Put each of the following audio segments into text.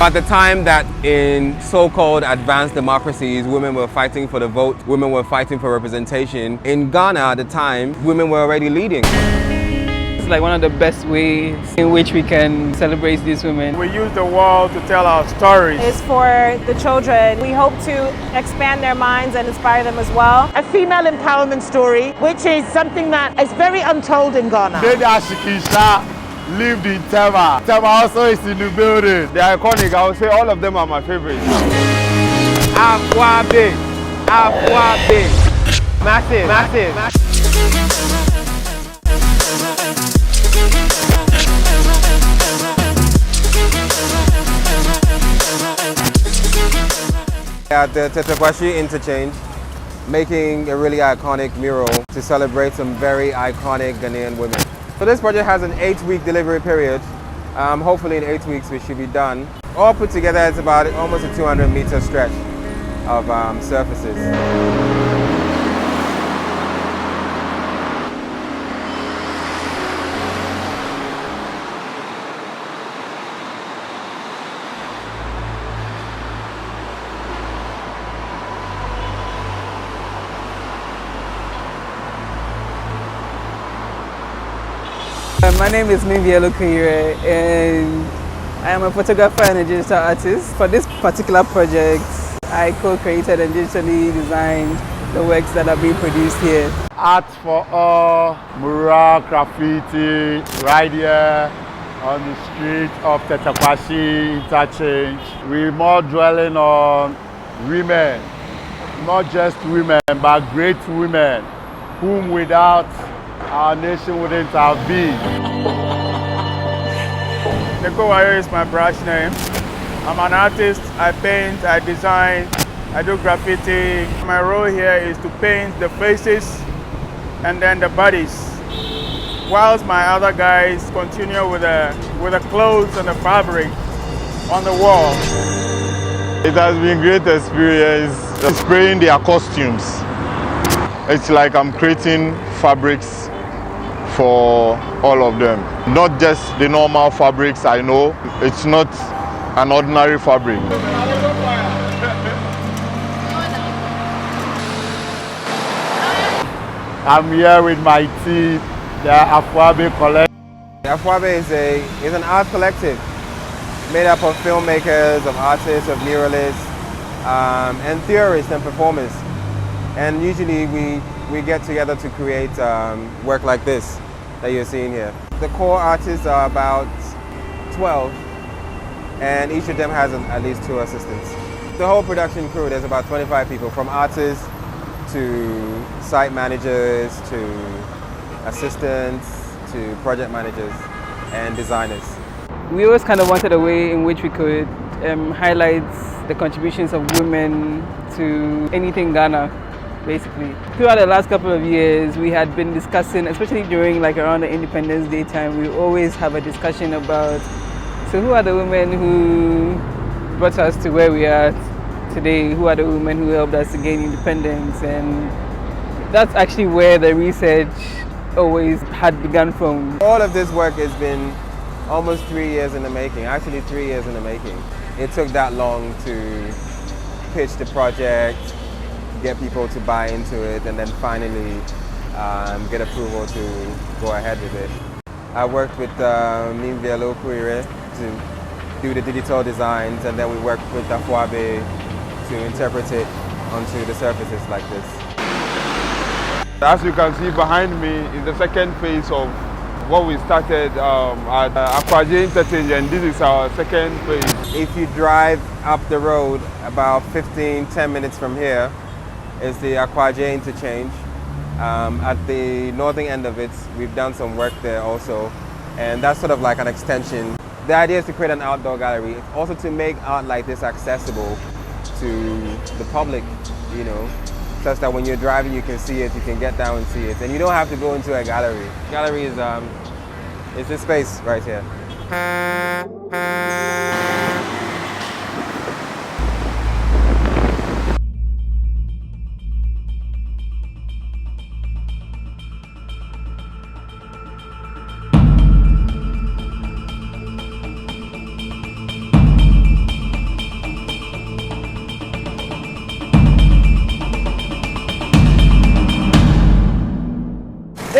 At the time that in so-called advanced democracies, women were fighting for the vote, women were fighting for representation, in Ghana at the time, women were already leading. It's like one of the best ways in which we can celebrate these women. We use the wall to tell our stories. It's for the children. We hope to expand their minds and inspire them as well. A female empowerment story, which is something that is very untold in Ghana. Lived in Tema. Tema also is in the building. They are iconic. I would say all of them are my favorites. Afuabe. Afuabe. Massive. Massive. At the Tetekwashi interchange, making a really iconic mural to celebrate some very iconic Ghanaian women. So this project has an 8-week delivery period. Hopefully in 8 weeks we should be done. All put together, it's about almost a 200-meter stretch of surfaces. My name is Alicoe and I am a photographer and a digital artist. For this particular project, I co-created and digitally designed the works that are being produced here. Art for all, mural, graffiti, right here on the street of Tetekwashi interchange. We're more dwelling on women, not just women, but great women, whom without our nation wouldn't have been. Wayo is my brush name. I'm an artist. I paint, I design, I do graffiti. My role here is to paint the faces and then the bodies, whilst my other guys continue with the clothes and the fabric on the wall. It has been a great experience spraying their costumes. It's like I'm creating fabrics for all of them. Not just the normal fabrics I know. It's not an ordinary fabric. I'm here with my team, the Afuabe collective. Afuabe is an art collective made up of filmmakers, of artists, of muralists, and theorists and performers. And usually we get together to create work like this that you're seeing here. The core artists are about 12, and each of them has at least 2 assistants. The whole production crew, there's about 25 people, from artists to site managers to assistants to project managers and designers. We always kind of wanted a way in which we could highlight the contributions of women to anything Ghana, basically. Throughout the last couple of years, we had been discussing, especially during around the Independence Day time, we always have a discussion about, so who are the women who brought us to where we are today? Who are the women who helped us to gain independence? And that's actually where the research always had begun from. All of this work has been almost 3 years in the making, actually 3 years in the making. It took that long to pitch the project, get people to buy into it, and then finally get approval to go ahead with it. I worked with Alicoe to do the digital designs, and then we worked with afuabe to interpret it onto the surfaces like this. As you can see behind me is the second phase of what we started at Aquaje Interchange, and this is our second phase. If you drive up the road about 10 minutes from here, is the Aquaje Interchange. At the northern end of it, we've done some work there also, and that's sort of like an extension. The idea is to create an outdoor gallery, also to make art like this accessible to the public, you know, such that when you're driving you can see it, you can get down and see it, and you don't have to go into a gallery. Gallery is this space right here.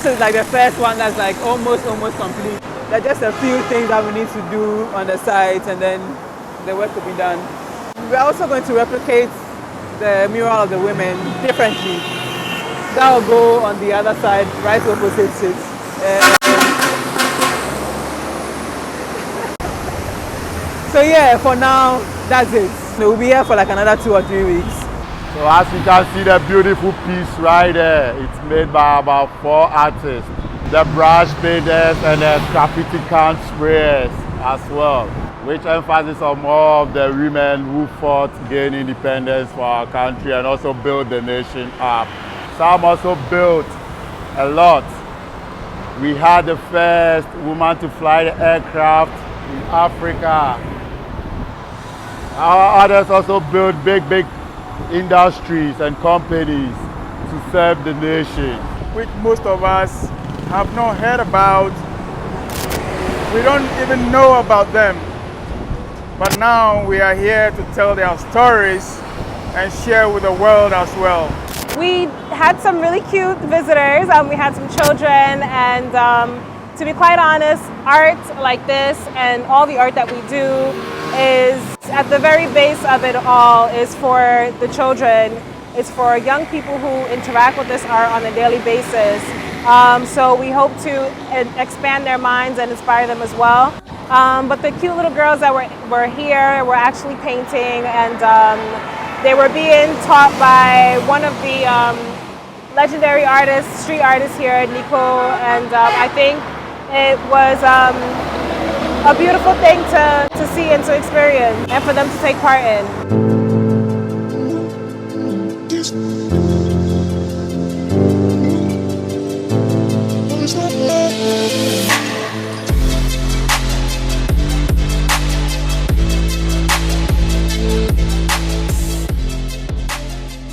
is like the first one that's like almost complete. There are just a few things that we need to do on the site, and then the work will be done. We're also going to replicate the mural of the women differently. That will go on the other side, right opposite it. So yeah, for now, that's it. So we'll be here for like another 2 or 3 weeks. So as you can see, the beautiful piece right there, it's made by about 4 artists. The brush painters and the graffiti can sprayers as well, which emphasizes on more of the women who fought to gain independence for our country and also build the nation up. Some also built a lot. We had the first woman to fly the aircraft in Africa. Our others also built big industries and companies to serve the nation, which most of us have not heard about. We don't even know about them. But now we are here to tell their stories and share with the world as well. We had some really cute visitors. We had some children, and to be quite honest, art like this and all the art that we do is at the very base of it all is for the children. It's for young people who interact with this art on a daily basis. So we hope to expand their minds and inspire them as well. But the cute little girls that were here were actually painting, and they were being taught by one of the legendary artists, street artists here at Alicoe, and I think it was a beautiful thing to see and to experience, and for them to take part in.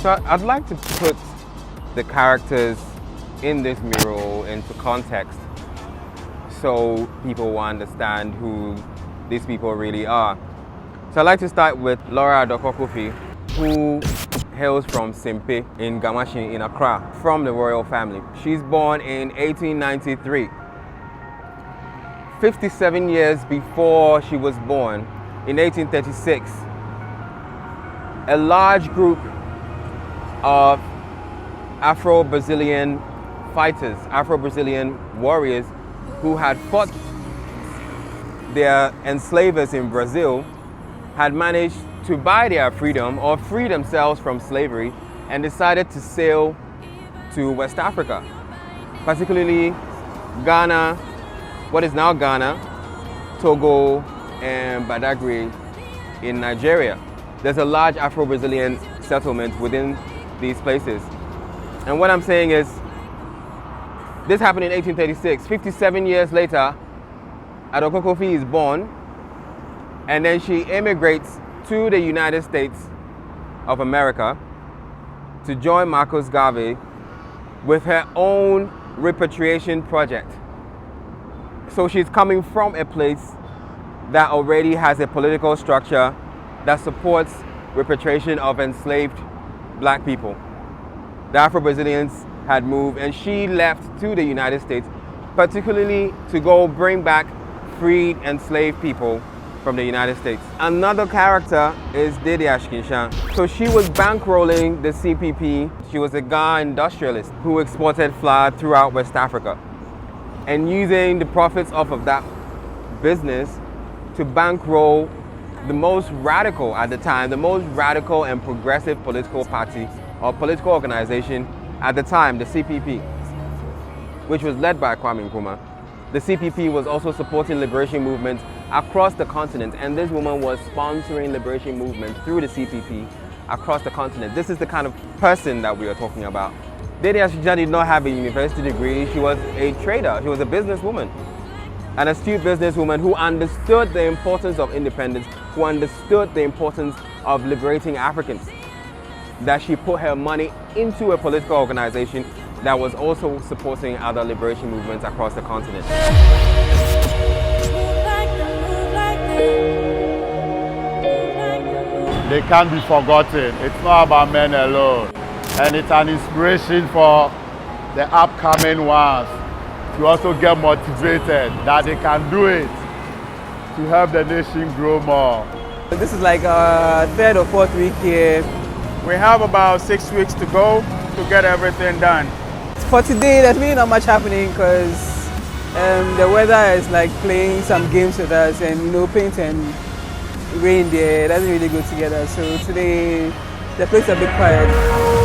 So I'd like to put the characters in this mural into context so people will understand who these people really are. So I'd like to start with Laura Coffie, who hails from Simpe in Gamashi in Accra, from the royal family. She's born in 1893. 57 years before she was born, in 1836, a large group of Afro-Brazilian fighters, Afro-Brazilian warriors who had fought their enslavers in Brazil, had managed to buy their freedom or free themselves from slavery and decided to sail to West Africa, particularly Ghana, what is now Ghana, Togo, and Badagry in Nigeria. There's a large Afro-Brazilian settlement within these places. And what I'm saying is, this happened in 1836. 57 years later, Adoko Coffie is born, and then she immigrates to the United States of America to join Marcus Garvey with her own repatriation project. So she's coming from a place that already has a political structure that supports repatriation of enslaved black people. The Afro-Brazilians had moved, and she left to the United States, particularly to go bring back freed enslaved people from the United States. Another character is Dede Ashkinshan. So she was bankrolling the CPP. She was a Ghana industrialist who exported flour throughout West Africa, and using the profits off of that business to bankroll the most radical at the time, the most radical and progressive political party or political organization at the time, the CPP, which was led by Kwame Nkrumah. The CPP was also supporting liberation movements across the continent, and this woman was sponsoring liberation movements through the CPP across the continent. This is the kind of person that we are talking about. Dede Ashkinshan did not have a university degree. She was a trader. She was a businesswoman, an astute businesswoman who understood the importance of independence, who understood the importance of liberating Africans, that she put her money into a political organization that was also supporting other liberation movements across the continent. They can't be forgotten. It's not about men alone. And it's an inspiration for the upcoming ones. to also get motivated that they can do it to help the nation grow more. This is like our third or fourth week here. We have about 6 weeks to go to get everything done. For today, there's really not much happening because the weather is like playing some games with us, and you know, paint and rain there doesn't really go together. So today, the place is a bit quiet.